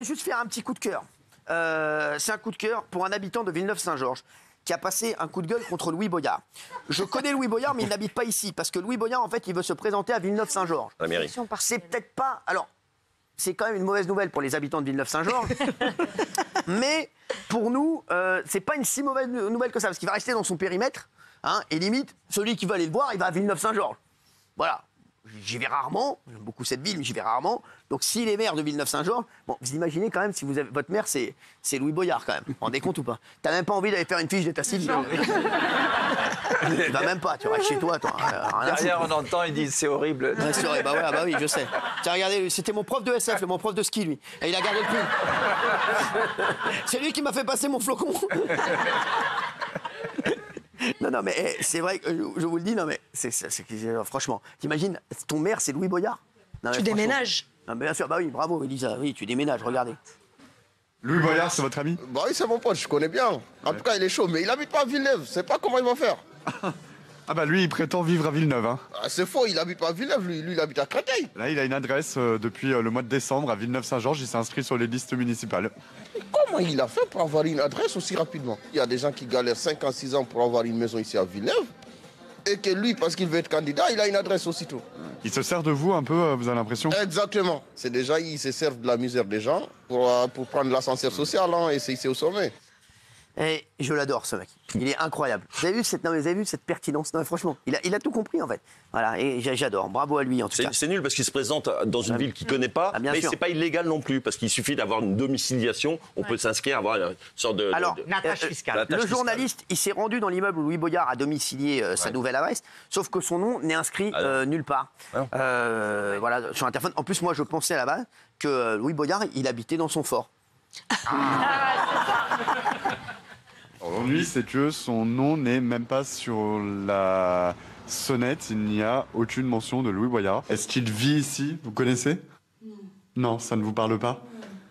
Juste faire un petit coup de cœur. C'est un coup de cœur pour un habitant de Villeneuve-Saint-Georges qui a passé un coup de gueule contre Louis Boyard. Je connais Louis Boyard, mais il n'habite pas ici. Parce que Louis Boyard, en fait, il veut se présenter à Villeneuve-Saint-Georges. La mairie. C'est peut-être pas... Alors, c'est quand même une mauvaise nouvelle pour les habitants de Villeneuve-Saint-Georges. Mais pour nous, c'est pas une si mauvaise nouvelle que ça. Parce qu'il va rester dans son périmètre. Hein, et limite, celui qui veut aller le voir, il va à Villeneuve-Saint-Georges. Voilà. J'y vais rarement, j'aime beaucoup cette ville, mais j'y vais rarement. Donc s'il est maire de Villeneuve-Saint-Georges, bon, vous imaginez quand même si vous avez, votre maire c'est Louis Boyard quand même. Vous vous rendez compte ou pas? T'as même pas envie d'aller faire une fiche d'état civil. Tu vas même pas, tu restes chez toi. Derrière on entend, il dit c'est horrible. Ouais, c'est horrible, bah oui, je sais. Tiens, regardez, c'était mon prof de SF, mon prof de ski lui. Et il a gardé le pull. C'est lui qui m'a fait passer mon flocon. Non, mais c'est vrai que je vous le dis, non, mais franchement, t'imagines, ton maire, c'est Louis Boyard. Non, tu déménages. Non, mais bien sûr, bah oui, bravo, Elisa, oui, tu déménages, regardez. Louis Boyard, c'est votre ami? Bah oui, c'est mon pote, je connais bien. En tout cas, il est chaud, mais il habite pas à Villeneuve, je sais pas comment il va faire. Ah bah lui, il prétend vivre à Villeneuve. Hein. Ah, c'est faux, il habite pas à Villeneuve, lui il habite à Créteil. Là, il a une adresse depuis le mois de décembre à Villeneuve-Saint-Georges, il s'est inscrit sur les listes municipales. Et comment il a fait pour avoir une adresse aussi rapidement? Il y a des gens qui galèrent 5 ans, 6 ans pour avoir une maison ici à Villeneuve. Et que lui, parce qu'il veut être candidat, il a une adresse aussitôt. Il se sert de vous un peu, vous avez l'impression? Exactement. C'est déjà, il se sert de la misère des gens pour prendre l'ascenseur social hein, et c'est au sommet. Et je l'adore, ce mec. Il est incroyable. Vous avez vu cette pertinence? Non, mais franchement, il a tout compris, en fait. Voilà, et j'adore. Bravo à lui, en tout cas. C'est nul parce qu'il se présente dans une ville qu'il ne connaît pas, mais c'est pas illégal non plus, parce qu'il suffit d'avoir une domiciliation, on peut s'inscrire, avoir une sorte de... Alors, Natage fiscale. Le journaliste, il s'est rendu dans l'immeuble où Louis Boyard a domicilié sa nouvelle adresse, sauf que son nom n'est inscrit nulle part. Voilà, sur Interphone. En plus, moi, je pensais à la base que Louis Boyard, il habitait dans son fort. L'ennui, c'est que son nom n'est même pas sur la sonnette. Il n'y a aucune mention de Louis Boyard. Est-ce qu'il vit ici? Vous connaissez? Non, ça ne vous parle pas?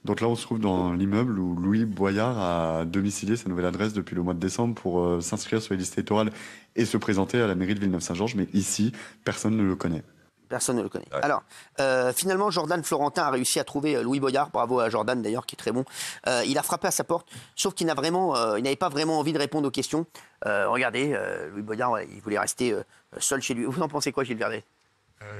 Donc là, on se trouve dans l'immeuble où Louis Boyard a domicilié sa nouvelle adresse depuis le mois de décembre pour s'inscrire sur les listes électorales et se présenter à la mairie de Villeneuve-Saint-Georges. Mais ici, personne ne le connaît. Personne ne le connaît. Ouais. Alors, finalement, Jordan Florentin a réussi à trouver Louis Boyard. Bravo à Jordan, d'ailleurs, qui est très bon. Il a frappé à sa porte, sauf qu'il n'avait pas vraiment envie de répondre aux questions. Regardez, Louis Boyard, il voulait rester seul chez lui. Vous en pensez quoi, Gilles Verdet?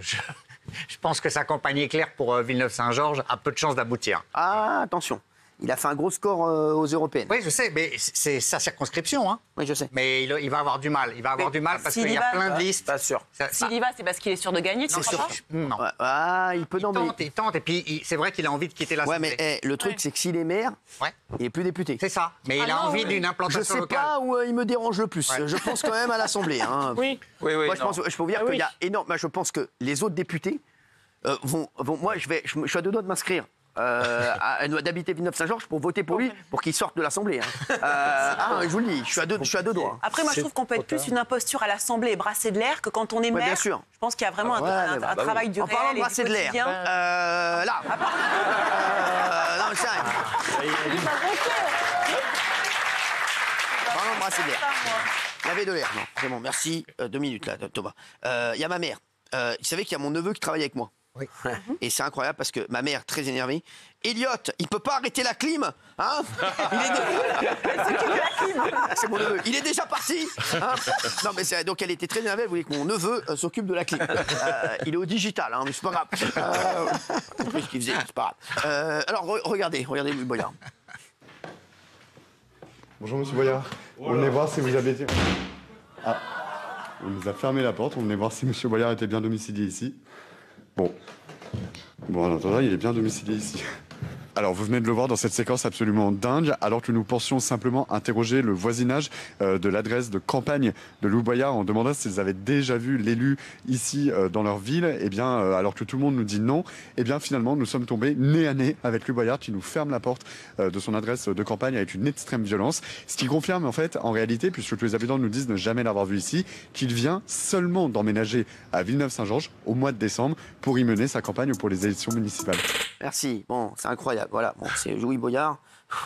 Je pense que sa campagne éclair pour Villeneuve-Saint-Georges a peu de chances d'aboutir. Ah, attention. Il a fait un gros score aux européennes. Oui, je sais, mais c'est sa circonscription. Hein. Oui, je sais. Mais il va avoir du mal. Il va avoir du mal parce qu'il y a plein de listes. Pas sûr. S'il y va, c'est parce qu'il est sûr de gagner, C'est sûr. Non. Ah, il peut Il tente, et puis c'est vrai qu'il a envie de quitter l'Assemblée. Ouais, mais le truc, c'est que s'il est maire, il n'est plus député. C'est ça. Mais il a envie d'une Je implantation sais locale. pas où il me dérange le plus. Ouais. Je pense quand même à l'Assemblée. Hein. Oui. Oui, Moi, je peux vous dire Ah qu'il oui. y a énorme. Je pense que les autres députés vont. Moi, je suis à 2 doigts de m'inscrire. D'habiter Villeneuve-Saint-Georges pour voter pour lui, pour qu'il sorte de l'Assemblée. Hein. Je vous le dis, je suis à deux doigts. Après, moi, je trouve qu'on peut être plus une imposture à l'Assemblée et brasser de l'air que quand on est maire. Bien sûr. Je pense qu'il y a vraiment un travail du En parlant de réel et brasser du de l'air, quotidien. là. Non, mais ça. Parlant de brasser de l'air. Il y avait de l'air, non, c'est bon, merci. 2 minutes là, Thomas. Il y a ma mère. Vous savez qu'il y a mon neveu qui travaille avec moi. Oui. Et c'est incroyable parce que ma mère, très énervée, Elliot, il peut pas arrêter la clim, hein? C'est mon neveu. Il est déjà parti. Hein, non mais donc elle était très énervée. Elle voulait que mon neveu s'occupe de la clim. Il est au digital, hein, mais c'est pas grave. Compris ce qu'il faisait, c'est pas grave. Alors regardez Louis Boyard. Bonjour Monsieur Boyard. On venait voir si vous aviez... Ah, on nous a fermé la porte. On venait voir si Monsieur Boyard était bien domicilié ici. Bon, en attendant, il est bien domicilié ici. Alors, vous venez de le voir dans cette séquence absolument dingue, alors que nous pensions simplement interroger le voisinage de l'adresse de campagne de Louis Boyard en demandant s'ils avaient déjà vu l'élu ici dans leur ville. Eh bien, alors que tout le monde nous dit non, eh bien, finalement, nous sommes tombés nez à nez avec Louis Boyard qui nous ferme la porte de son adresse de campagne avec une extrême violence. Ce qui confirme, en fait, en réalité, puisque les habitants nous disent ne jamais l'avoir vu ici, qu'il vient seulement d'emménager à Villeneuve-Saint-Georges au mois de décembre pour y mener sa campagne pour les élections municipales. Merci. Bon, c'est incroyable. voilà, bon, c'est Louis Boyard.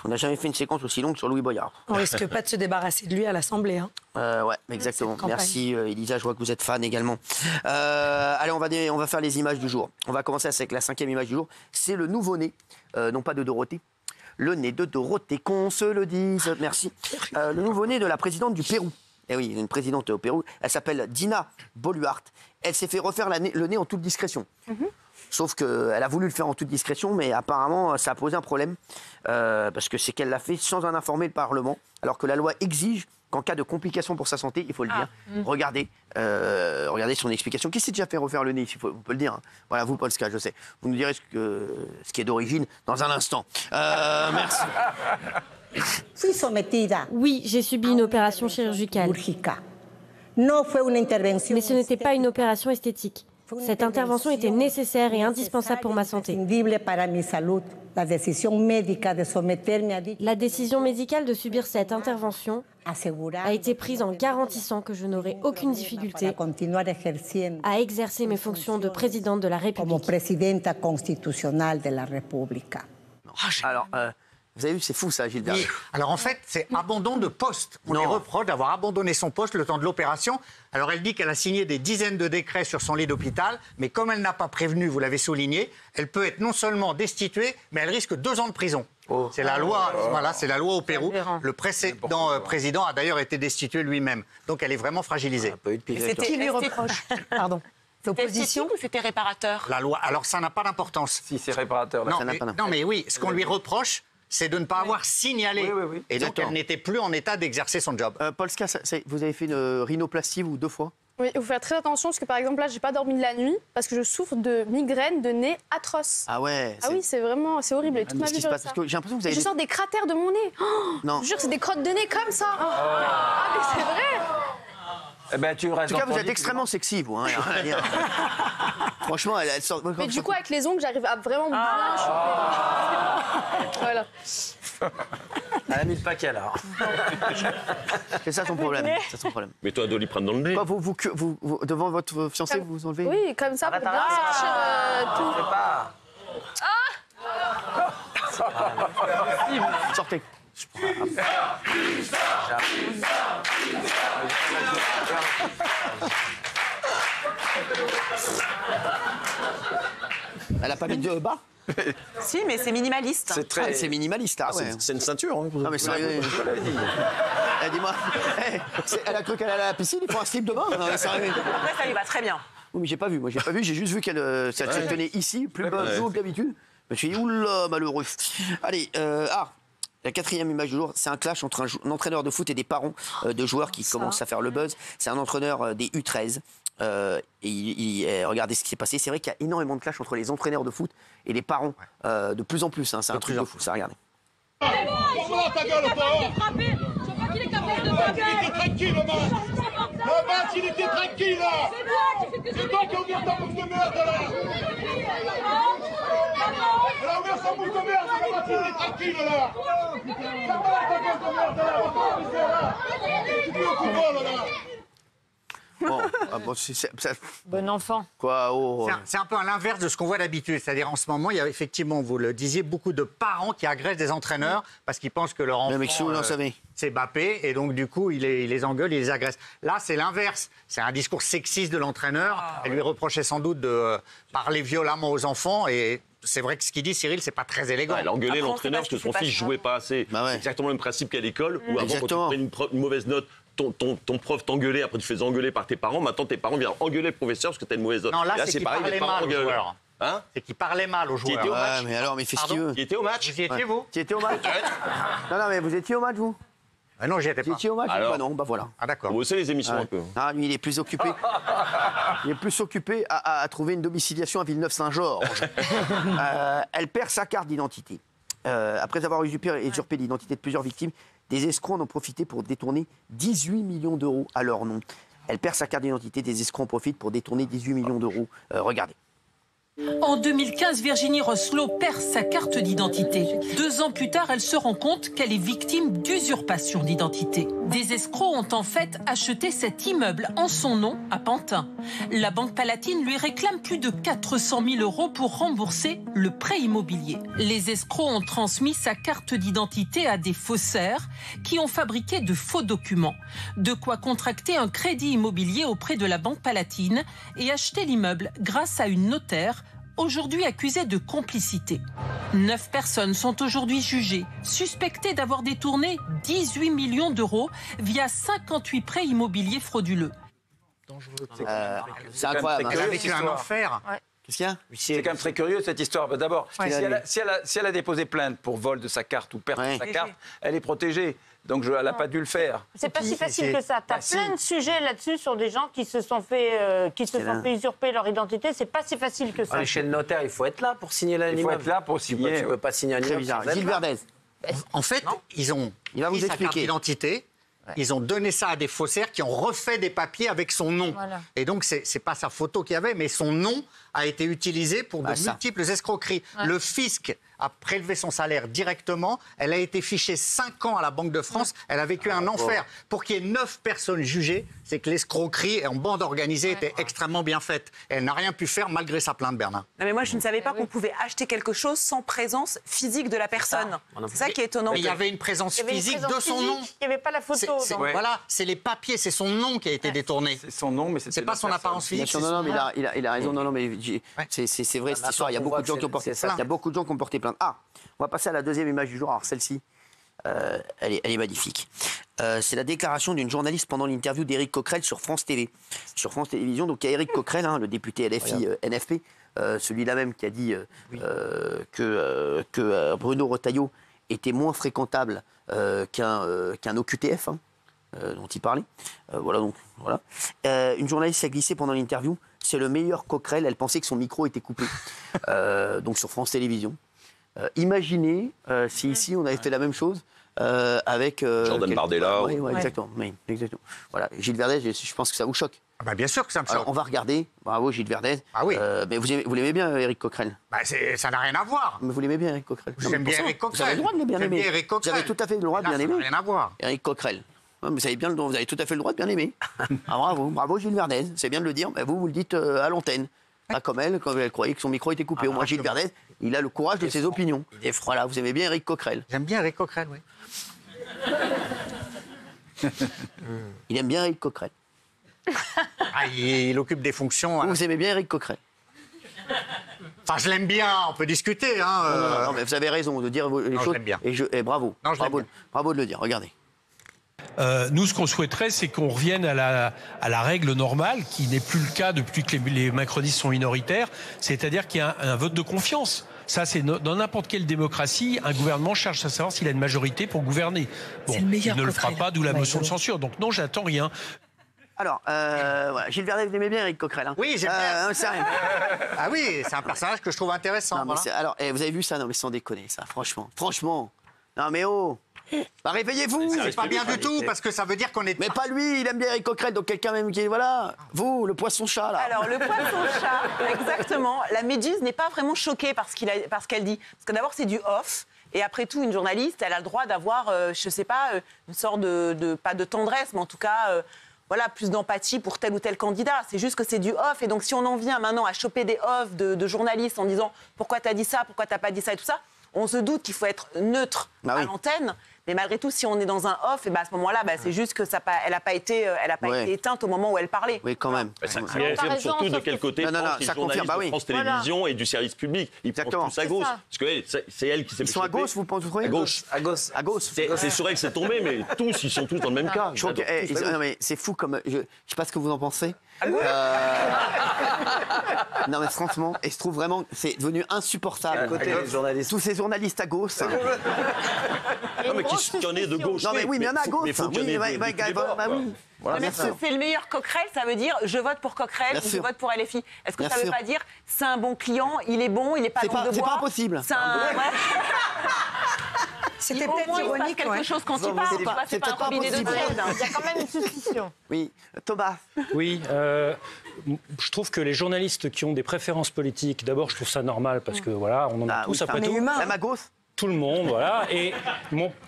On n'a jamais fait une séquence aussi longue sur Louis Boyard. On risque pas de se débarrasser de lui à l'Assemblée. Hein. Ouais, exactement. Merci Elisa, je vois que vous êtes fan également. Allez, on va faire les images du jour. On va commencer avec la 5e image du jour. C'est le nouveau-né, non pas de Dorothée. Le nez de Dorothée, qu'on se le dise. Merci. Le nouveau-né de la présidente du Pérou. Eh oui, une présidente au Pérou. Elle s'appelle Dina Boluarte. Elle s'est fait refaire le nez en toute discrétion. Sauf qu'elle a voulu le faire en toute discrétion, mais apparemment, ça a posé un problème. Parce que c'est qu'elle l'a fait sans en informer le Parlement. Alors que la loi exige qu'en cas de complications pour sa santé, il faut le dire. Regardez son explication. Qui s'est déjà fait refaire le nez ici, on peut le dire. Hein. Voilà, vous, Polska, je sais. Vous nous direz ce qui est d'origine dans un instant. Merci. Oui, j'ai subi une opération chirurgicale. Mais ce n'était pas une opération esthétique. Cette intervention était nécessaire et indispensable pour ma santé. La décision médicale de subir cette intervention a été prise en garantissant que je n'aurai aucune difficulté à exercer mes fonctions de présidente de la République. Alors, vous avez vu, c'est fou ça, Gilbert. Oui. Alors en fait, c'est abandon de poste. On lui reproche d'avoir abandonné son poste le temps de l'opération. Alors elle dit qu'elle a signé des dizaines de décrets sur son lit d'hôpital, mais comme elle n'a pas prévenu, vous l'avez souligné, elle peut être non seulement destituée, mais elle risque 2 ans de prison. C'est la loi, voilà, c'est la loi au Pérou. Le précédent président a d'ailleurs été destitué lui-même. Donc elle est vraiment fragilisée. Qui lui reproche? Pardon. L'opposition ou c'était réparateur? La loi. Alors ça n'a pas d'importance. Si c'est réparateur, là, Non, ça n'a mais, pas non, mais oui, ce qu'on lui reproche, c'est de ne pas avoir signalé. Oui. Et donc, elle n'était plus en état d'exercer son job. Polska, vous avez fait une rhinoplastie ou 2 fois? Oui, il faut faire très attention parce que par exemple là, j'ai pas dormi de la nuit parce que je souffre de migraines de nez atroces. Ah ouais. Ah oui, c'est horrible. Et toute ma vie, j'ai l'impression que vous avez. Je sors des cratères de mon nez. Oh, non. Je vous jure, c'est des crottes de nez comme ça. Ah mais c'est vrai. Eh ben, tu restes en tout cas, vous êtes extrêmement sexy, vous. Hein, rien à dire. Franchement, elle sort. Mais du coup, avec les ongles, j'arrive à vraiment bien choper. Voilà. Elle a mis le paquet, là. C'est ça son problème. Mais toi, Doliprane dans le nez. Quoi, vous, devant votre fiancé, vous enlevez? Oui, comme ça, pour bien sortir tout. Sortez. Elle a pas mis de bas? Si, mais c'est minimaliste. C'est minimaliste, là. Ouais. C'est une ceinture. Hein, non, mais c'est dis-moi, elle a cru qu'elle allait à la piscine, il prend un slip de bain. Non, ça lui va très bien. Oui, mais j'ai pas vu. J'ai juste vu qu'elle se tenait ici, plus bas que d'habitude. Je me suis dit, oula, malheureux. Allez, la 4e image du jour, c'est un clash entre un entraîneur de foot et des parents de joueurs qui commencent à faire le buzz. C'est un entraîneur des U13. Regardez ce qui s'est passé. C'est vrai qu'il y a énormément de clash entre les entraîneurs de foot et les parents. De plus en plus. Hein, c'est un truc de fou, ça, regardez. Ta gueule, toi. Je vois qu'il est capable de frapper. Il était tranquille, le match. Le match, il était tranquille, là. C'est toi qui as ouvert ta bouche de merde, là. Elle a ouvert sa bouche de merde, le match, il est tranquille, là. Ta gueule de merde, là. Tu es au football, là. Bon enfant. Quoi, c'est un peu à l'inverse de ce qu'on voit d'habitude. C'est-à-dire, en ce moment, il y a effectivement, vous le disiez, beaucoup de parents qui agressent des entraîneurs parce qu'ils pensent que leur enfant, c'est Mbappé, et donc, du coup, il les engueule, il les agresse. Là, c'est l'inverse. C'est un discours sexiste de l'entraîneur. Elle lui reprochait sans doute de parler violemment aux enfants, et c'est vrai que ce qu'il dit, Cyril, c'est pas très élégant. Elle a engueulé l'entraîneur parce que son fils jouait pas assez. C'est exactement le même principe qu'à l'école, où avant, quand tu prenais une mauvaise note, ton prof t'engueulait, après tu te fais engueuler par tes parents, maintenant tes parents viennent engueuler le professeur parce que t'as une mauvaise note. Non, là c'est qu'il parlait mal aux joueurs. Hein? C'est qu'il parlait mal aux joueurs. Qui était au match. Mais alors, mais fais ce qu'il veut. Qui était au match. Vous y étiez, vous? Qui était au match? Non, mais vous étiez au match, vous? Non, j'y étais pas. Vous étiez au match? Alors, non, bah voilà. Ah d'accord. Vous bossez les émissions un peu. Ah, lui, il est plus occupé. Il est plus occupé à trouver une domiciliation à Villeneuve-Saint-Georges. Elle perd sa carte d'identité. Après avoir usurpé l'identité de plusieurs victimes, des escrocs en ont profité pour détourner 18 millions d'euros à leur nom. Elle perd sa carte d'identité, des escrocs en profitent pour détourner 18 millions d'euros. Regardez. En 2015, Virginie Rosselot perd sa carte d'identité. 2 ans plus tard, elle se rend compte qu'elle est victime d'usurpation d'identité. Des escrocs ont en fait acheté cet immeuble en son nom à Pantin. La Banque Palatine lui réclame plus de 400 000 € pour rembourser le prêt immobilier. Les escrocs ont transmis sa carte d'identité à des faussaires qui ont fabriqué de faux documents. De quoi contracter un crédit immobilier auprès de la Banque Palatine et acheter l'immeuble grâce à une notaire aujourd'hui accusée de complicité. 9 personnes sont aujourd'hui jugées, suspectées d'avoir détourné 18 millions d'euros via 58 prêts immobiliers frauduleux. C'est incroyable. Elle a vécu un enfer. Ouais. Qu'est-ce qu'il y a? C'est quand même très curieux cette histoire. D'abord, si elle a déposé plainte pour vol de sa carte ou perte de sa carte, elle est protégée. Donc elle n'a pas dû le faire. C'est pas si facile que ça. Tu as plein de sujets là-dessus sur des gens qui se sont fait usurper leur identité. C'est pas si facile que ça. Chez le notaire, il faut être là pour signer l'immeuble. Il faut être là pour signer. Tu ne peux pas signer un immeuble. Gilles Verdez. En fait, ils ont pris sa carte d'identité. Ils ont donné ça à des faussaires qui ont refait des papiers avec son nom. Voilà. Et donc, c'est pas sa photo qu'il y avait, mais son nom a été utilisé pour de multiples escroqueries. Ouais. Le fisc a prélevé son salaire directement. Elle a été fichée 5 ans à la Banque de France. Elle a vécu un enfer. Pour qu'il y ait 9 personnes jugées, c'est que l'escroquerie en bande organisée était extrêmement bien faite. Et elle n'a rien pu faire malgré sa plainte, Bernard. Non, mais moi, je ne savais pas qu'on pouvait acheter quelque chose sans présence physique de la personne. C'est ça qui est étonnant. Mais il y avait une présence physique de son nom. Il n'y avait pas la photo. Voilà, c'est les papiers, c'est son nom qui a été détourné. C'est son nom, mais c'est pas son apparence physique. Non, mais il a raison. Non, mais c'est vrai cette histoire. Il y a beaucoup de gens qui ont porté plainte. Il y a beaucoup de gens qui ont porté plainte. Ah, on va passer à la deuxième image du jour. Alors celle-ci, elle est magnifique. C'est la déclaration d'une journaliste pendant l'interview d'Éric Coquerel sur France TV. Sur France Télévisions, donc il y a Éric Coquerel, le député LFI NFP, celui-là même qui a dit que Bruno Retailleau était moins fréquentable qu'un OQTF, dont il parlait. Voilà. Une journaliste a glissé pendant l'interview. C'est le meilleur Coquerel. Elle pensait que son micro était coupé. Donc sur France Télévisions. Imaginez si ici on avait fait la même chose avec Jordan Bardella. Oui, exactement. Voilà. Gilles Verdez, je pense que ça vous choque. Ah bah bien sûr que ça me choque. Alors, on va regarder. Bravo Gilles Verdez. Ah oui. Mais vous l'aimez bien, Éric Coquerel? Ça n'a rien à voir. Mais vous l'aimez bien, Éric Coquerel? J'aime bien Éric Coquerel. Vous avez le droit de le bien aimer. Vous avez tout à fait le droit de bien aimer. Ça n'a rien à voir. Éric Coquerel. Vous avez tout à fait le droit de bien aimer. Bravo Gilles Verdez. C'est bien de le dire. Mais vous le dites à l'antenne. Pas comme elle, quand elle croyait que son micro était coupé. Au moins Gilles Verdez, il a le courage de ses opinions. Voilà, vous aimez bien Éric Coquerel. J'aime bien Éric Coquerel, oui. Il aime bien Éric Coquerel. Il occupe des fonctions. Vous aimez bien Éric Coquerel? Enfin, je l'aime bien, on peut discuter. Non, mais vous avez raison de dire les choses. Bien. Et bravo. Bravo de le dire, regardez. Nous, ce qu'on souhaiterait, c'est qu'on revienne à la règle normale, qui n'est plus le cas depuis que les macronistes sont minoritaires, c'est-à-dire qu'il y a un vote de confiance. Ça, c'est dans n'importe quelle démocratie, un gouvernement cherche à savoir s'il a une majorité pour gouverner. Bon, il ne le fera pas, d'où la motion de censure. Donc non, j'attends rien. Alors, Gilles Verdez, vous aimez bien Éric Coquerel? Oui, j'aime bien. Ah oui, c'est un personnage que je trouve intéressant. Non, alors, vous avez vu ça? Non, mais sans déconner, ça, franchement. Non, mais réveillez-vous. C'est pas bien du tout, parce que ça veut dire qu'on est... Mais pas lui, il aime bien Éric Coquerel, donc quelqu'un même qui... Voilà, vous, le poisson-chat, là. Alors, le poisson-chat, exactement. La Méduse n'est pas vraiment choquée par ce qu'elle dit. Parce que d'abord, c'est du off. Et après tout, une journaliste, elle a le droit d'avoir, je sais pas, une sorte de pas de tendresse, mais en tout cas... plus d'empathie pour tel ou tel candidat. C'est juste que c'est du off. Et donc, si on en vient maintenant à choper des offs de journalistes en disant « Pourquoi t'as dit ça? Pourquoi t'as pas dit ça ?» et tout ça, on se doute qu'il faut être neutre à l'antenne. Mais malgré tout, si on est dans un off, et à ce moment-là, c'est juste que elle n'a pas été éteinte au moment où elle parlait. Oui, quand même. Ça confirme surtout de quel côté pensent les journalistes de France Télévisions et du service public. Ils pensent tous à gauche. Parce que c'est elle qui s'est fait choper. Ils sont à gauche, vous croyez? À gauche. C'est sur elle que c'est tombé, mais ils sont tous dans le même cas. Non, mais c'est fou comme... Je ne sais pas ce que vous en pensez. Non, mais franchement, je trouve vraiment... C'est devenu insupportable. Tous ces journalistes à gauche. Non, mais qu'il y en ait de gauche. Non, mais oui, mais il y en a à gauche. Mais il faut qu'il y en ait oui. Voilà, c'est le meilleur Coquerel, ça veut dire je vote pour Coquerel ou je vote pour LFI. Est-ce que ça ne veut pas dire c'est un bon client, il est bon, il n'est pas langue de bois? C'est pas impossible. C'était Au peut-être moins, il se passe ironique, quelque chose quand il parle. C'est pas un robinet de tiède. Il y a quand même une suspicion. Oui, Thomas. Oui, je trouve que les journalistes qui ont des préférences politiques, d'abord, je trouve ça normal parce que voilà, on en a tous après tout. Même à gauche. Tout le monde, voilà. Et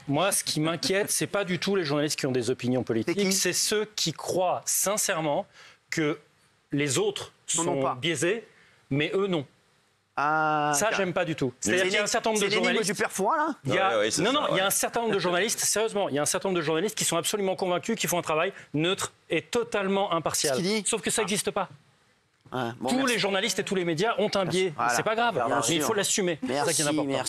moi, ce qui m'inquiète, c'est pas du tout les journalistes qui ont des opinions politiques, c'est ceux qui croient sincèrement que les autres sont biaisés, mais eux non. Ça, j'aime pas du tout. C'est-à-dire qu'il y a un certain nombre de journalistes. Du Perfoy, là il y a un certain nombre de journalistes, sérieusement, il y a un certain nombre de journalistes qui sont absolument convaincus qu'ils font un travail neutre et totalement impartial. Sauf que ça n'existe pas. Tous les journalistes et tous les médias ont un biais. C'est pas grave, mais il faut l'assumer. C'est ça qui est important.